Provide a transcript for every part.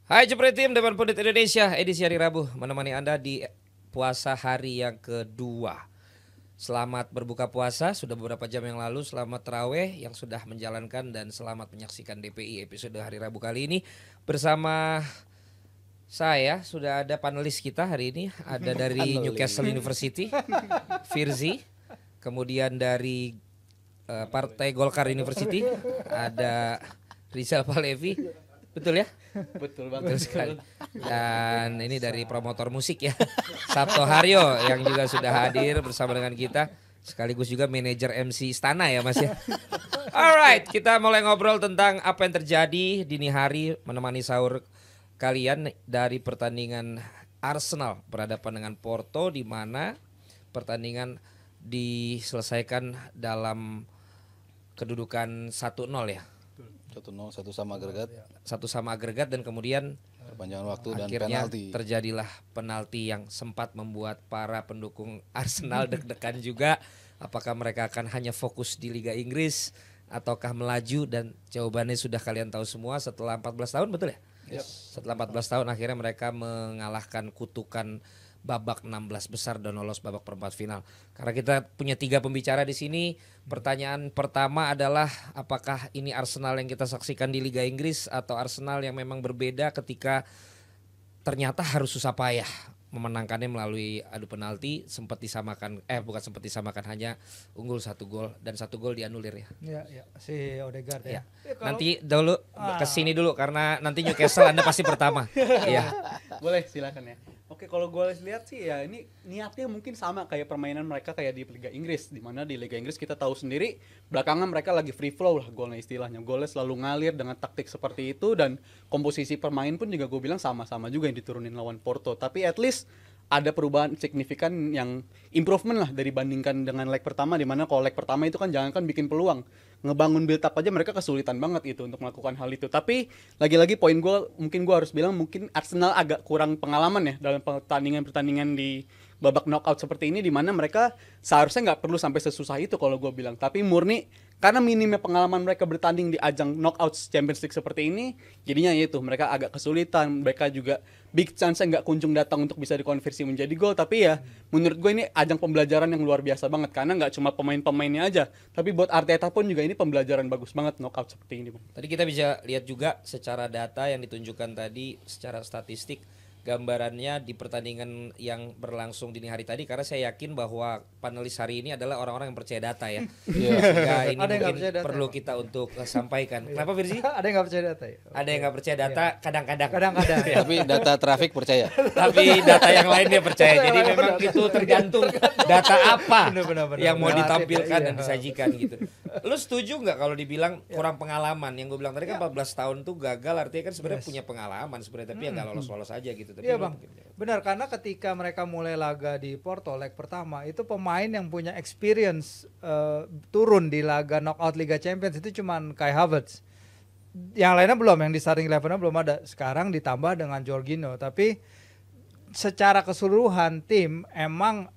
Hai Jepret Tim, Dewan Pundit Indonesia, edisi hari Rabu menemani Anda di puasa hari yang kedua. Selamat berbuka puasa, sudah beberapa jam yang lalu, selamat terawih yang sudah menjalankan dan selamat menyaksikan DPI episode hari Rabu kali ini. Bersama saya sudah ada panelis kita hari ini, ada dari Newcastle University, Firzi, kemudian dari Partai Golkar University, ada Rizal Palevi. Betul ya? Betul banget. Betul sekali. Dan ini dari promotor musik ya, Sabto Haryo yang juga sudah hadir bersama dengan kita. Sekaligus juga manajer MC Istana ya Mas ya. Alright, kita mulai ngobrol tentang apa yang terjadi dini hari menemani sahur kalian dari pertandingan Arsenal berhadapan dengan Porto, di mana pertandingan diselesaikan dalam kedudukan 1-0 ya. 1-0, satu sama agregat. Satu sama agregat dan kemudian Perpanjangan waktu dan akhirnya penalti. terjadilah penalti yang sempat membuat para pendukung Arsenal deg-degan juga. Apakah mereka akan hanya fokus di Liga Inggris ataukah melaju, dan jawabannya sudah kalian tahu semua setelah 14 tahun, betul ya? Yes. Setelah 14 tahun akhirnya mereka mengalahkan kutukan babak 16 besar dan lolos babak perempat final. Karena kita punya 3 pembicara di sini, pertanyaan pertama adalah apakah ini Arsenal yang kita saksikan di Liga Inggris atau Arsenal yang memang berbeda ketika ternyata harus susah payah memenangkannya melalui adu penalti, sempat disamakan, bukan sempat disamakan, hanya unggul 1 gol dan 1 gol dianulir ya. Ya, si Odegaard ya. Nanti dulu kesini dulu karena nanti Newcastle Anda pasti pertama. Iya. Boleh, silakan ya. Oke, kalau gue lihat sih ya ini niatnya mungkin sama kayak permainan mereka kayak di Liga Inggris, di mana di Liga Inggris kita tahu sendiri belakangan mereka lagi free flow lah golnya istilahnya. Golnya selalu ngalir dengan taktik seperti itu, dan komposisi permain pun juga gue bilang sama-sama juga yang diturunin lawan Porto. Tapi at least ada perubahan signifikan yang improvement lah dari bandingkan dengan leg pertama, di mana kalau leg pertama itu kan jangankan bikin peluang, ngebangun build up aja mereka kesulitan banget itu untuk melakukan hal itu. Tapi lagi-lagi poin gue, mungkin gue harus bilang mungkin Arsenal agak kurang pengalaman ya dalam pertandingan-pertandingan di babak knockout seperti ini, di mana mereka seharusnya nggak perlu sampai sesusah itu kalau gue bilang. Tapi murni karena minimnya pengalaman mereka bertanding di ajang knockout Champions League seperti ini, jadinya itu mereka agak kesulitan. Mereka juga big chance nggak kunjung datang untuk bisa dikonversi menjadi gol. Tapi ya menurut gue ini ajang pembelajaran yang luar biasa banget, karena nggak cuma pemain-pemainnya aja, tapi buat Arteta pun juga ini pembelajaran bagus banget knockout seperti ini. Tadi kita bisa lihat juga secara data yang ditunjukkan tadi, secara statistik gambarannya di pertandingan yang berlangsung dini hari tadi, karena saya yakin bahwa panelis hari ini adalah orang-orang yang percaya data ya. Sehingga ini mungkin perlu kita untuk sampaikan. Kenapa Firzi? Ada yang nggak percaya data ya? Ada yang nggak percaya data kadang-kadang. Kadang-kadang. Tapi data traffic percaya. Tapi data yang lain dia percaya. Jadi memang itu tergantung data apa Benar. yang mau ditampilkan dan Iya. disajikan gitu. Lu setuju nggak kalau dibilang kurang pengalaman? Yang gue bilang tadi kan 14 tahun tuh gagal, artinya kan sebenarnya punya pengalaman sebenarnya, tapi ya nggak lolos-lolos aja gitu. Tapi Iya bang, benar, karena ketika mereka mulai laga di Porto leg pertama itu pemain yang punya experience turun di laga knockout Liga Champions itu cuman Kai Havertz. Yang lainnya belum, yang di starting 11 belum ada. Sekarang ditambah dengan Jorginho, tapi secara keseluruhan tim emang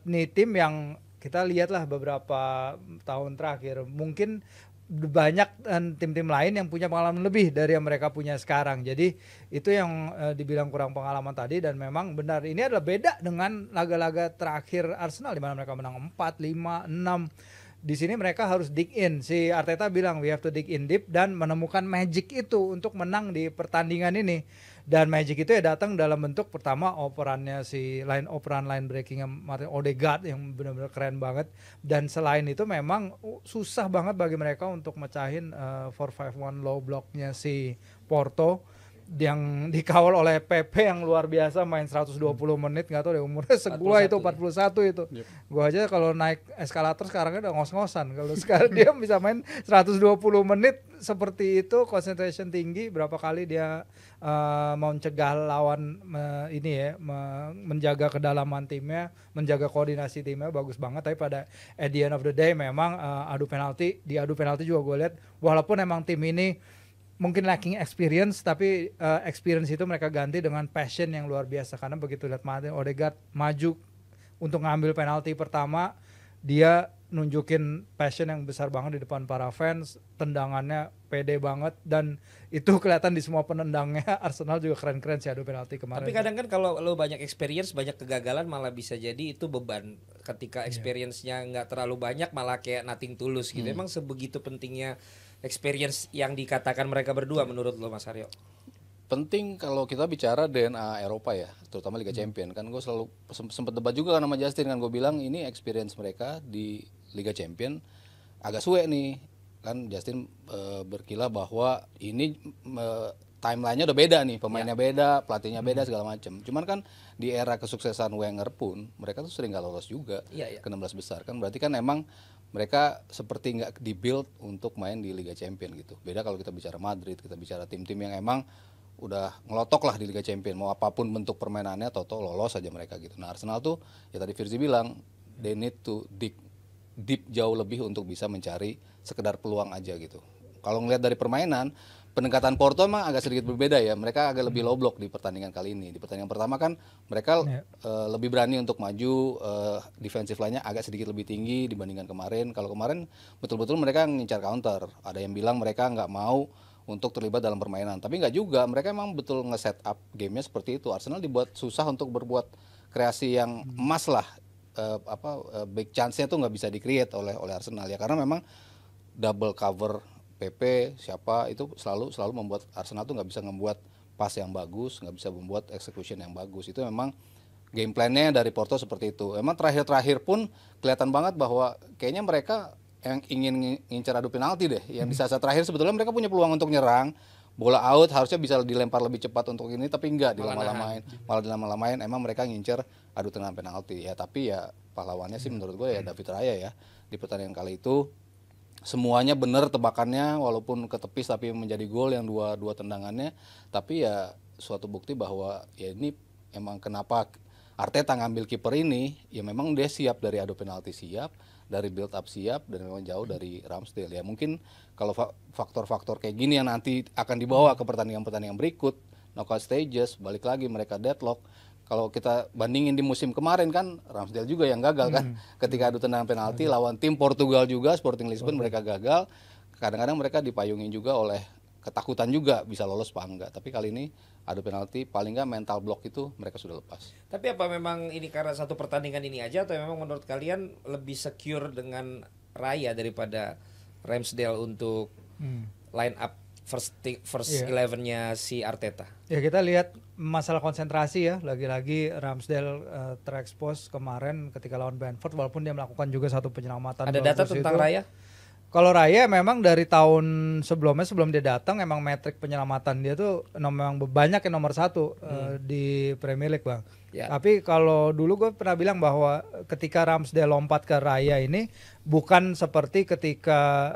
nih tim yang kita lihatlah beberapa tahun terakhir mungkin banyak tim-tim lain yang punya pengalaman lebih dari yang mereka punya sekarang. Jadi itu yang dibilang kurang pengalaman tadi, dan memang benar ini adalah beda dengan laga-laga terakhir Arsenal di mana mereka menang 4, 5, 6. Di sini mereka harus dig in. Si Arteta bilang we have to dig in deep dan menemukan magic itu untuk menang di pertandingan ini. Dan magic itu ya datang dalam bentuk pertama operannya si operan line breakingnya Martin Odegaard yang benar-benar keren banget. Dan selain itu memang susah banget bagi mereka untuk mecahin 4-5-1 low blocknya si Porto yang dikawal oleh Pepe yang luar biasa, main 120 menit, nggak tahu deh umurnya segua itu 41 itu. Yep. Gua aja kalau naik eskalator sekarang udah ngos-ngosan. Kalau sekarang dia bisa main 120 menit seperti itu, concentration tinggi, berapa kali dia mau mencegah lawan menjaga kedalaman timnya, menjaga koordinasi timnya bagus banget. Tapi pada at the end of the day memang adu penalti juga gue lihat walaupun emang tim ini mungkin lacking experience, tapi experience itu mereka ganti dengan passion yang luar biasa. Karena begitu lihat Martin Odegaard maju untuk ngambil penalti pertama, dia nunjukin passion yang besar banget di depan para fans, tendangannya pede banget dan itu kelihatan di semua penendangnya. Arsenal juga keren-keren sih adu penalti kemarin. Tapi kadang kan kalau lo banyak experience, banyak kegagalan malah bisa jadi itu beban. Ketika experience-nya nggak terlalu banyak malah kayak nothing tulus gitu. Emang sebegitu pentingnya experience yang dikatakan mereka berdua menurut lo Mas Aryo? Penting kalau kita bicara DNA Eropa ya, terutama Liga Champion. Kan gue selalu sempat debat juga kan sama Justin, kan gue bilang ini experience mereka di Liga Champion agak suwe nih. Kan Justin berkilah bahwa ini timelinenya udah beda nih, pemainnya beda, pelatihnya beda segala macam. Cuman kan di era kesuksesan Wenger pun mereka tuh sering gak lolos juga ke 16 besar kan, berarti kan emang mereka seperti nggak dibuild untuk main di Liga Champion gitu. Beda kalau kita bicara Madrid, kita bicara tim-tim yang emang udah ngelotok lah di Liga Champion, mau apapun bentuk permainannya toto lolos aja mereka gitu. Nah Arsenal tuh ya tadi Firzi bilang they need to dig deep jauh lebih untuk bisa mencari sekedar peluang aja gitu. Kalau ngelihat dari permainan, pendekatan Porto emang agak sedikit berbeda ya. Mereka agak lebih low block di pertandingan kali ini. Di pertandingan pertama kan mereka lebih berani untuk maju, defensive line-nya agak sedikit lebih tinggi dibandingkan kemarin. Kalau kemarin betul-betul mereka ngincar counter. Ada yang bilang mereka nggak mau untuk terlibat dalam permainan. Tapi nggak juga, mereka emang betul nge-set up gamenya seperti itu. Arsenal dibuat susah untuk berbuat kreasi yang emas lah. Big chance-nya tuh nggak bisa di-create oleh Arsenal ya. Karena memang double cover PP siapa itu selalu membuat Arsenal tuh nggak bisa membuat pas yang bagus, nggak bisa membuat execution yang bagus. Itu memang game plan-nya dari Porto seperti itu. Emang terakhir pun kelihatan banget bahwa kayaknya mereka yang ingin ngincar adu penalti deh. Yang di saat terakhir sebetulnya mereka punya peluang untuk nyerang, bola out harusnya bisa dilempar lebih cepat untuk ini, tapi enggak, dilama-lamain. Emang mereka ngincar adu tendangan penalti ya. Tapi ya pahlawannya sih menurut gue ya David Raya ya. Di pertandingan kali itu semuanya benar tebakannya, walaupun ketepis tapi menjadi gol yang dua tendangannya. Tapi ya suatu bukti bahwa ya ini emang kenapa Arteta ngambil kiper ini, ya memang dia siap dari adu penalti, siap dari build up, siap, dan memang jauh dari Ramsdale. Ya mungkin kalau faktor-faktor kayak gini yang nanti akan dibawa ke pertandingan-pertandingan berikut, knockout stages, balik lagi mereka deadlock. Kalau kita bandingin di musim kemarin kan Ramsdale juga yang gagal kan, ketika adu tendangan penalti lawan tim Portugal juga, Sporting Lisbon mereka gagal. Kadang-kadang mereka dipayungin juga oleh ketakutan juga bisa lolos apa enggak. Tapi kali ini adu penalti paling enggak mental block itu mereka sudah lepas. Tapi apa memang ini karena satu pertandingan ini aja atau memang menurut kalian lebih secure dengan Raya daripada Ramsdale untuk line up first 11-nya si Arteta? Ya kita lihat masalah konsentrasi ya, lagi-lagi Ramsdale terekspos kemarin ketika lawan Brentford walaupun dia melakukan juga satu penyelamatan. Ada data tentang Raya? Kalau Raya memang dari tahun sebelumnya sebelum dia datang emang metrik penyelamatan dia tuh memang banyak yang nomor 1 di Premier League bang. Ya. Tapi kalau dulu gue pernah bilang bahwa ketika Ramsdale lompat ke Raya ini bukan seperti ketika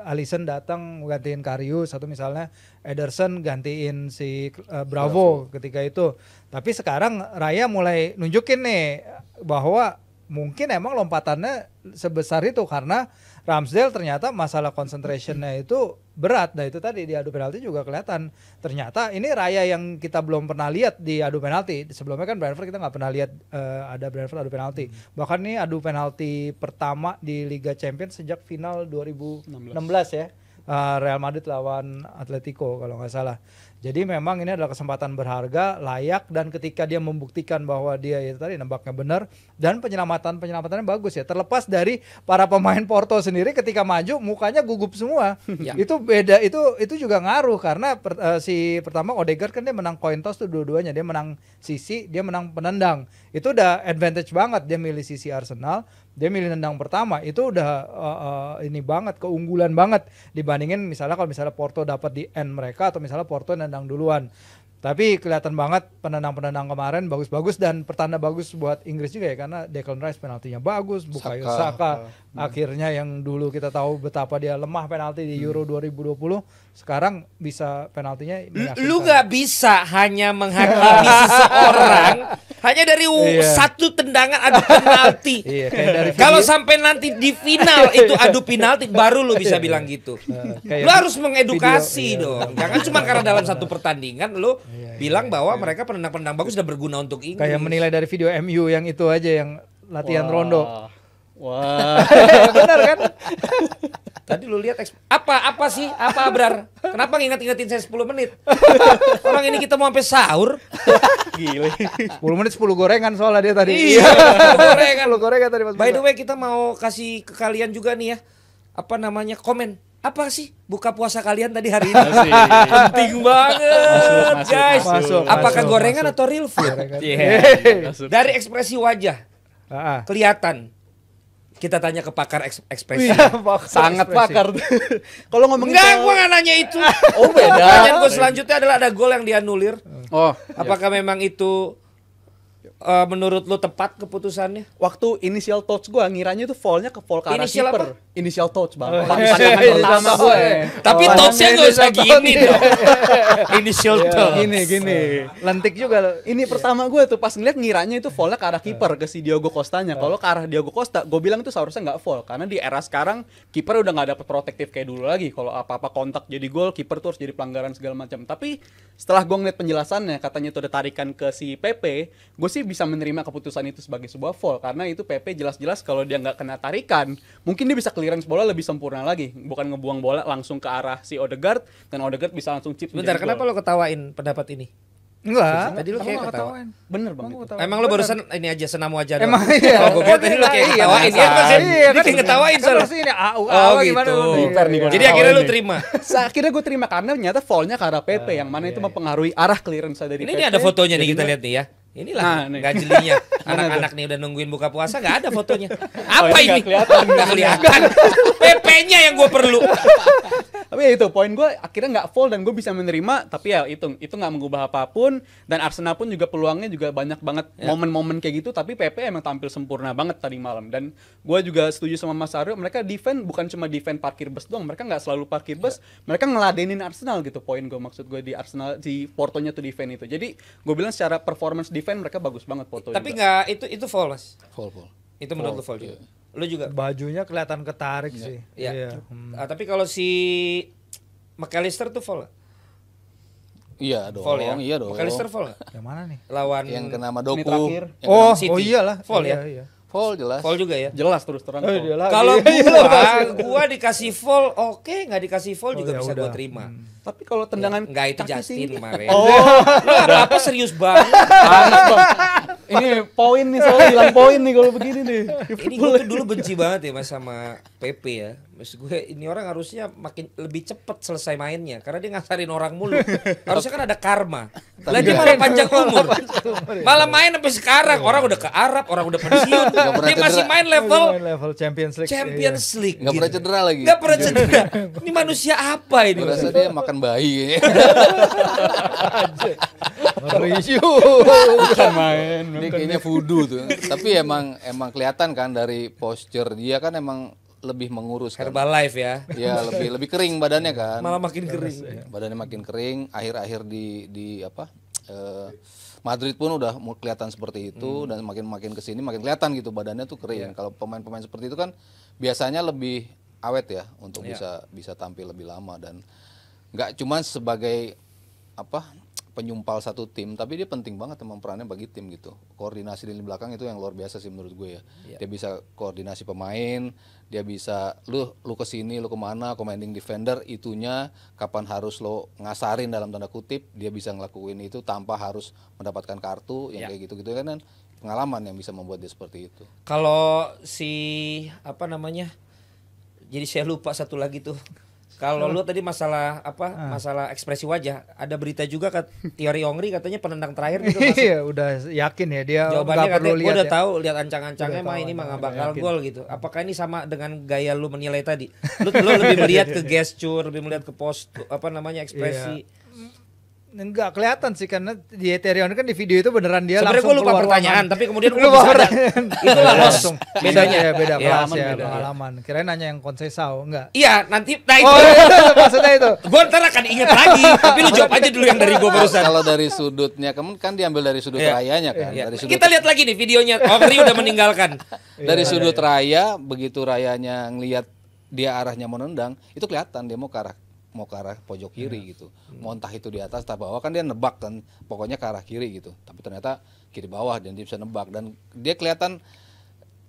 Alisson datang gantiin Karius atau misalnya Ederson gantiin si Bravo ketika itu. Tapi sekarang Raya mulai nunjukin nih bahwa mungkin emang lompatannya sebesar itu karena Ramsdale ternyata masalah concentrationnya itu berat. Nah itu tadi di adu penalti juga kelihatan. Ternyata ini Raya yang kita belum pernah lihat di adu penalti. Sebelumnya kan Brentford kita nggak pernah lihat ada Brentford adu penalti. Bahkan ini adu penalti pertama di Liga Champions sejak final 2016 ya. Real Madrid lawan Atletico kalau nggak salah. Jadi memang ini adalah kesempatan berharga, layak, dan ketika dia membuktikan bahwa dia itu tadi nembaknya benar dan penyelamatannya bagus ya. Terlepas dari para pemain Porto sendiri ketika maju mukanya gugup semua. Itu beda, itu juga ngaruh karena si pertama Odegaard kan dia menang coin toss tuh dua-duanya, dia menang sisi, dia menang penendang. Itu udah advantage banget dia milih sisi Arsenal. Dia milih nendang pertama itu udah ini banget, keunggulan banget dibandingin misalnya kalau misalnya Porto dapat di end mereka atau misalnya Porto nendang duluan. Tapi kelihatan banget penendang-penendang kemarin bagus-bagus dan pertanda bagus buat Inggris juga ya karena Declan Rice penaltinya bagus, Bukayo Saka akhirnya yang dulu kita tahu betapa dia lemah penalti di Euro 2020 sekarang bisa penaltinya meyakinkan. Lu gak bisa hanya menghakimi seseorang hanya dari satu tendangan adu penalti. Kalau sampai nanti di final itu adu penalti baru lu bisa bilang gitu. Lu harus mengedukasi dong. Jangan cuma karena dalam satu pertandingan lu bilang bahwa mereka penendang-penendang bagus sudah berguna untuk Inggris. Kayak menilai dari video MU yang itu aja yang latihan rondo. Wah. Benar kan? Tadi lu lihat apa sih? Apa Abrar? Kenapa nginget-ingetin saya 10 menit? Orang ini kita mau sampai sahur. Gile. 10 menit 10 gorengan soalnya dia tadi. Iya, gorengan. 10 gorengan tadi Mas. By the Bima. way, kita mau kasih ke kalian juga nih ya. Apa namanya? Komen. Apa sih buka puasa kalian tadi hari ini? Asik. Penting banget, Masuk, guys. masuk, Apakah masuk, gorengan masuk. atau real food? Gorengan. Yeah. Masuk. Dari ekspresi wajah Ah, ah. kelihatan. Kita tanya ke pakar ekspresi. Iya, pakar Sangat ekspresi. pakar. Kalau ngomongin Enggak, soal- gua nggak nanya itu. Oh, beda. Pertanyaan gue selanjutnya adalah ada gol yang dianulir. Oh, Apakah memang itu menurut lu tepat keputusannya? waktu initial touch gua ngiranya itu foulnya ke foul ke arah Initial kiper. apa? Initial touch, Bang. Oh, Pandangan iya. pertama gue. Tapi Oh, touch-nya ini nggak usah satu gini nih. dong. Initial touch. Gini. Lentik juga lo. Ini pertama gue tuh pas ngeliat ngiranya itu foulnya ke arah kiper ke si Diogo Costanya. Kalau ke arah Diogo Costa, gue bilang itu seharusnya nggak foul karena di era sekarang kiper udah nggak dapet protektif kayak dulu lagi. Kalau apa-apa kontak jadi gol, kiper tuh harus jadi pelanggaran segala macam. Tapi setelah gue ngeliat penjelasannya, katanya itu ada tarikan ke si Pepe, gue sih bisa menerima keputusan itu sebagai sebuah foul karena itu Pepe jelas-jelas kalau dia nggak kena tarikan, mungkin dia bisa clearance bola lebih sempurna lagi, bukan ngebuang bola langsung ke arah si Odegaard dan Odegaard bisa langsung chip. Bentar, menjadi kenapa gol. lo ketawain pendapat ini? Enggak. Tadi lu Kamu kayak nggak ketawa. ketawain. Bener bang. Kamu Itu. ketawa. Emang lo barusan ini aja senam wajah doang? Emang iya. Oh, gue kira tadi lo kayak ketawain. Iya, kan sih? Dia kayak ngetawain Kan soalnya. harus ini AU Oh, gimana gitu. lu? Prepare nih gua. Jadi akhirnya lu Ini. terima. Akhirnya gue terima karena ternyata foulnya ke arah Pepe yang mana itu mempengaruhi arah clearance dari Ini Pepe. nih ada fotonya nih Jadinya- kita lihat nih ya. Inilah Nah, nih. gajelinya. Anak-anak nih udah nungguin buka puasa nggak ada fotonya. Apa ini ini? nggak kelihatan. Nggak kelihatan. PP-nya yang gue perlu. Tapi ya itu poin gue akhirnya nggak foul dan gue bisa menerima. Tapi ya itu nggak mengubah apapun dan Arsenal pun juga peluangnya juga banyak banget momen-momen kayak gitu. Tapi Pepe emang tampil sempurna banget tadi malam dan gue juga setuju sama Mas Aryo. Mereka defend bukan cuma defend parkir bus doang. Mereka nggak selalu parkir bus. Mereka ngeladenin Arsenal gitu. Poin gue maksud gue di Arsenal di Portonya tuh defend itu. Jadi gue bilang secara performance defend mereka bagus banget Porto. Tapi juga. nggak itu foul mas. Full. Itu menurut lu foul juga. Lu juga. Bajunya kelihatan ketarik sih. Iya. Iya. Tapi kalau si McAllister tuh foul nggak? Iya dong. Foul ya. Iya dong. McAllister foul nggak? Yang mana nih? Lawan Yang kena sama Ini Doku. terakhir. Yang Oh, City. oh iyalah. Foul ya? Iya. Foul jelas. foul juga ya. Jelas terus terang. Oh, foul. dia lagi. Kalau Iya, gua dikasih foul, oke, nggak dikasih foul Oh, juga ya bisa udah. gua terima. Tapi kalau tendangan Enggak itu kaki Justin sih- kemarin. Oh, Lu apa serius banget? panas bang. Ini poin nih soalnya hilang poin nih kalau begini nih. Ini gue tuh dulu benci banget ya mas sama Pepe ya. Maksud gue ini orang harusnya makin lebih cepet selesai mainnya karena dia ngasarin orang mulu. Harusnya kan ada karma. Lah dia malah panjang umur. Malah main sampai sekarang. Orang udah ke Arab, orang udah pensiun. Nggak pernah Dia masih cedera. main level level Champions League. Champions League. Nggak pernah cedera lagi. Nggak pernah cedera. Ini manusia apa ini? Gue rasa dia makan bayi kayaknya. Review. Bukan main. Dia kayaknya voodoo tuh. Tapi emang kelihatan kan dari posture dia kan emang lebih mengurus kan. Herbalife ya. Ya lebih kering badannya kan. Malah makin kering. Badannya makin kering. Akhir-akhir di apa? Madrid pun udah mau kelihatan seperti itu dan makin kesini makin kelihatan gitu badannya tuh kering. Kalau pemain-pemain seperti itu kan biasanya lebih awet ya untuk bisa tampil lebih lama dan nggak cuma sebagai apa penyumpal satu tim tapi dia penting banget emang perannya bagi tim gitu. Koordinasi di belakang itu yang luar biasa sih menurut gue ya. Dia bisa koordinasi pemain, dia bisa lu kesini, lu kemana, commanding defender itunya kapan harus lo ngasarin dalam tanda kutip, dia bisa ngelakuin itu tanpa harus mendapatkan kartu yang kayak gitu-gitu kan pengalaman yang bisa membuat dia seperti itu. Kalau si apa namanya? Jadi saya lupa satu lagi tuh. Kalau lu tadi masalah apa? Masalah ekspresi wajah, ada berita juga Thierry Henry katanya penendang terakhir gitu masuk. Iya, udah yakin ya dia Jawabannya nggak perlu katanya gue lihat udah ya. tahu lihat ancang-ancangnya Udah mah tahu, ini mah nggak udah bakal yakin. gol gitu. Apakah ini sama dengan gaya lu menilai tadi? Lu lebih melihat ke gesture, lebih melihat ke postur, apa namanya ekspresi. Enggak kelihatan sih karena di Ethereum kan di video itu beneran dia Sebenarnya langsung gue lupa keluar pertanyaan, ruangan. tapi kemudian gue Lupa bisa ada. pertanyaan. Itulah bos Langsung. bedanya. Iya, beda Iya, kelas ya, beda. pengalaman. Kirain nanya yang Konsesau, enggak. Iya, nanti nah itu. Oh, maksudnya itu. Gue ntar akan inget lagi, tapi lu jawab aja dulu yang dari gue barusan. Kalau dari sudutnya kan diambil dari sudut Iya. rayanya kan. Iya. Dari sudut Kita lihat lagi nih videonya. Henry udah meninggalkan. dari sudut raya begitu rayanya ngelihat dia arahnya menendang itu kelihatan dia mau ke arah pojok kiri gitu. Mau entah itu di atas atau bawah kan dia nebak kan pokoknya ke arah kiri gitu. Tapi ternyata kiri bawah dan dia bisa nebak dan dia kelihatan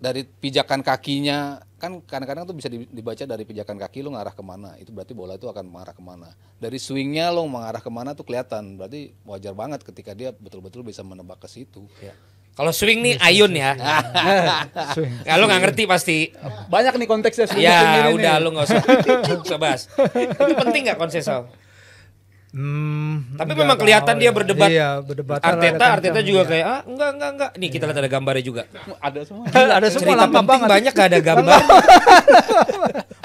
dari pijakan kakinya kan kadang-kadang tuh bisa dibaca dari pijakan kaki lu ngarah kemana, itu berarti bola itu akan mengarah kemana. Dari swingnya lo mengarah kemana tuh kelihatan, berarti wajar banget ketika dia betul-betul bisa menebak ke situ. Kalau swing nih Ayun ya. Kalau nggak ngerti pasti. Banyak nih konteksnya swing Ya ini udah nih. lu nggak usah bahas. Tapi penting nggak Conceição? Tapi nggak memang kelihatan tahu dia ya. berdebat. Iya, berdebat. Arteta juga kayak enggak. Nih kita lihat ada gambarnya juga. Ada semua. ada semua Cerita lengkap penting banget. banyak gak ada gambar.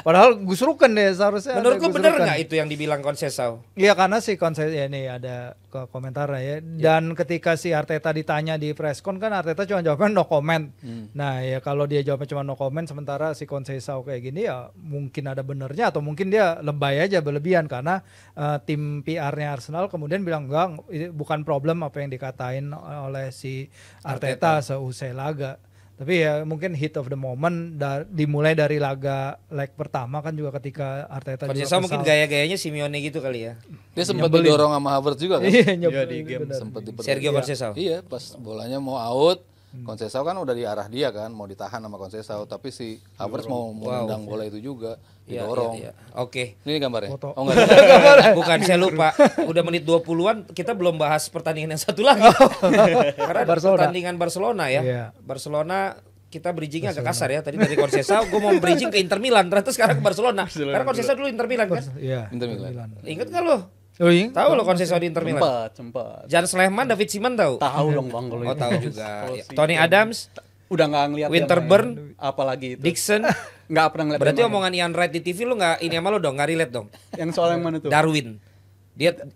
Padahal Gus Ruken deh seharusnya. Menurut ada gua Gus bener Ruken. nggak itu yang dibilang Conceição? Iya karena si konsep ya ini ada komentarnya ya. Dan ketika si Arteta ditanya di presscon kan Arteta cuma jawabnya no comment. Nah ya kalau dia jawabnya cuma no comment sementara si Conceição kayak gini ya mungkin ada benernya atau mungkin dia lebay aja berlebihan karena tim PR-nya Arsenal kemudian bilang enggak ini bukan problem apa yang dikatain oleh si Arteta seusai laga. Tapi ya mungkin hit of the moment dimulai dari leg pertama kan juga ketika Arteta juga Conceição mungkin kesal. gaya-gayanya Simeone gitu kali ya. Dia sempat didorong sama Havertz juga kan. Iya, Iya, nyebelin, di game bener. Sempat Sergio Conceição. Iya, pas bolanya mau out, Conceição kan udah di arah dia kan, mau ditahan sama Conceição, tapi si Havertz mau nendang bola itu juga, didorong. Iya. Oke. Ini gambarnya. Foto. Oh enggak. Bukan saya lupa. Udah menit 20-an kita belum bahas pertandingan yang satu lagi. Karena Barcelona. pertandingan Barcelona ya. Iya. Barcelona kita bridgingnya agak kasar ya. Tadi dari Conceição gue mau bridging ke Inter Milan, ternyata sekarang ke Barcelona. Karena Conceição dulu Inter Milan kan. Iya. Inter Milan. Ingat nggak lo? Oh iya. Tahu lo Conceição di Inter Milan? Sempat. Jan Sleman, David Simon tahu? Tahu dong Bang kalau Oh itu. tahu juga. Kalau Ya. si- Tony Adams, Udah nggak ngeliat Winterburn, yang main. Apalagi itu. Dixon. Nggak pernah ngeliat. Berarti yang main. omongan Ian Wright di TV lu nggak ini sama lo dong, nggak relate dong. Yang soal yang mana tuh? Darwin.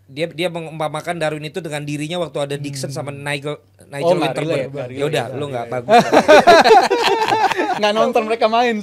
Dia mengumpamakan Darwin itu dengan dirinya waktu ada Dixon sama Nigel nggak Winterburn. relate, nggak Ya udah, relate, lu nggak nggak bagus. Nggak nonton mereka main.